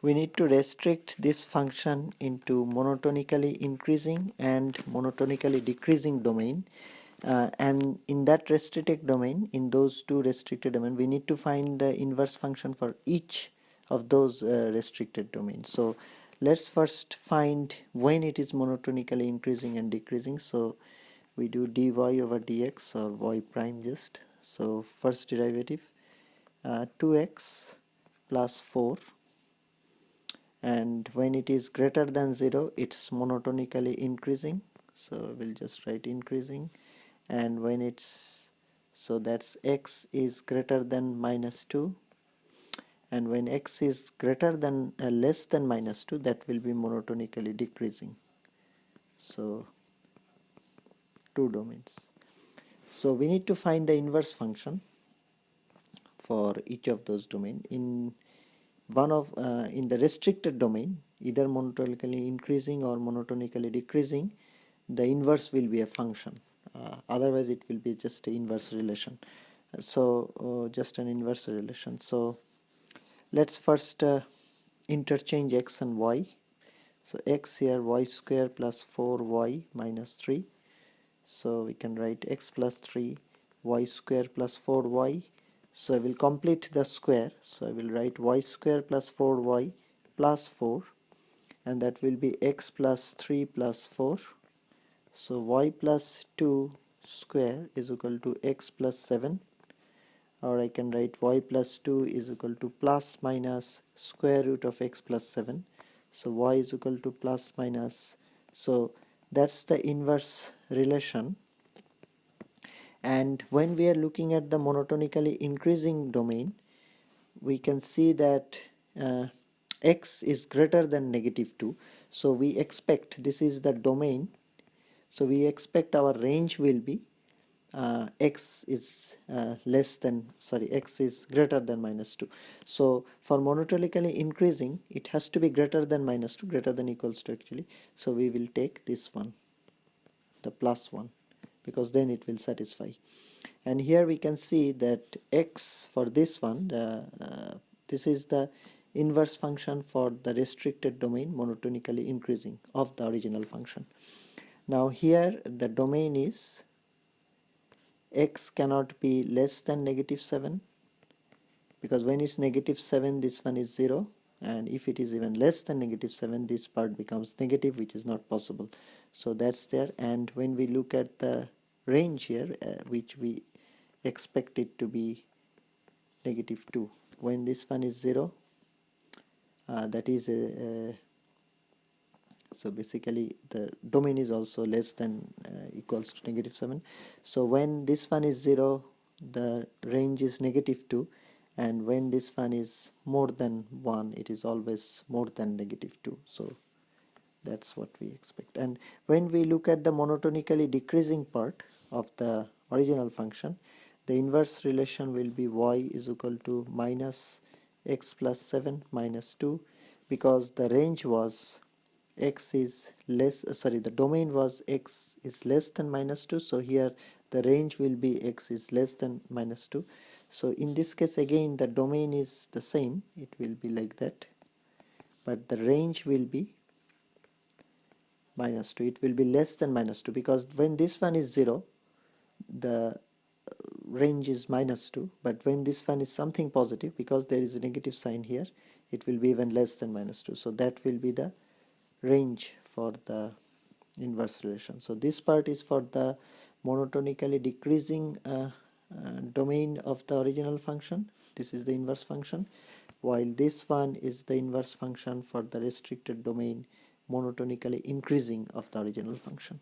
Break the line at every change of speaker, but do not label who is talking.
We need to restrict this function into monotonically increasing and monotonically decreasing domain, and in that restricted domain, in those two restricted domain, we need to find the inverse function for each of those restricted domains. So let's first find when it is monotonically increasing and decreasing. So we do dy over dx, or y prime just. So first derivative, 2x plus 4, and when it is greater than 0 it's monotonically increasing, so we'll just write increasing. And when it's, so that's x is greater than minus 2, and when x is greater than less than minus 2, that will be monotonically decreasing. So two domains. So we need to find the inverse function for each of those domain. In one of in the restricted domain, either monotonically increasing or monotonically decreasing, the inverse will be a function, otherwise it will be just an inverse relation. So just an inverse relation. So let's first interchange x and y. So x here, y square plus 4y minus 3, so we can write x plus 3 y square plus 4y. So I will complete the square, so I will write y square plus 4y plus 4, and that will be x plus 3 plus 4. So y plus 2 square is equal to x plus 7, or I can write y plus 2 is equal to plus minus square root of x plus 7. So y is equal to plus minus, so that's the inverse relation. And when we are looking at the monotonically increasing domain, we can see that x is greater than negative 2. So we expect, this is the domain, so we expect our range will be x is x is greater than minus 2. So for monotonically increasing, it has to be greater than minus 2, greater than equals to actually. So we will take this one, the plus 1, because then it will satisfy. And here we can see that x for this one, this is the inverse function for the restricted domain monotonically increasing of the original function. Now here the domain is x cannot be less than negative 7, because when it's negative 7 this one is 0, and if it is even less than negative 7 this part becomes negative, which is not possible. So that's there. And when we look at the range here, which we expect it to be negative 2, when this one is 0, that is so basically the domain is also less than equals to negative 7. So when this one is 0, the range is negative 2, and when this one is more than 1, it is always more than negative 2. So that's what we expect. And when we look at the monotonically decreasing part of the original function, the inverse relation will be y is equal to minus x plus 7 minus 2, because the range was x is less, the domain was x is less than minus 2, so here the range will be x is less than minus 2. So in this case again the domain is the same, it will be like that, but the range will be minus 2, it will be less than minus 2, because when this one is 0 the range is minus 2, but when this one is something positive, because there is a negative sign here, it will be even less than minus 2. So that will be the range for the inverse relation. So this part is for the monotonically decreasing domain of the original function, this is the inverse function, while this one is the inverse function for the restricted domain monotonically increasing of the original function.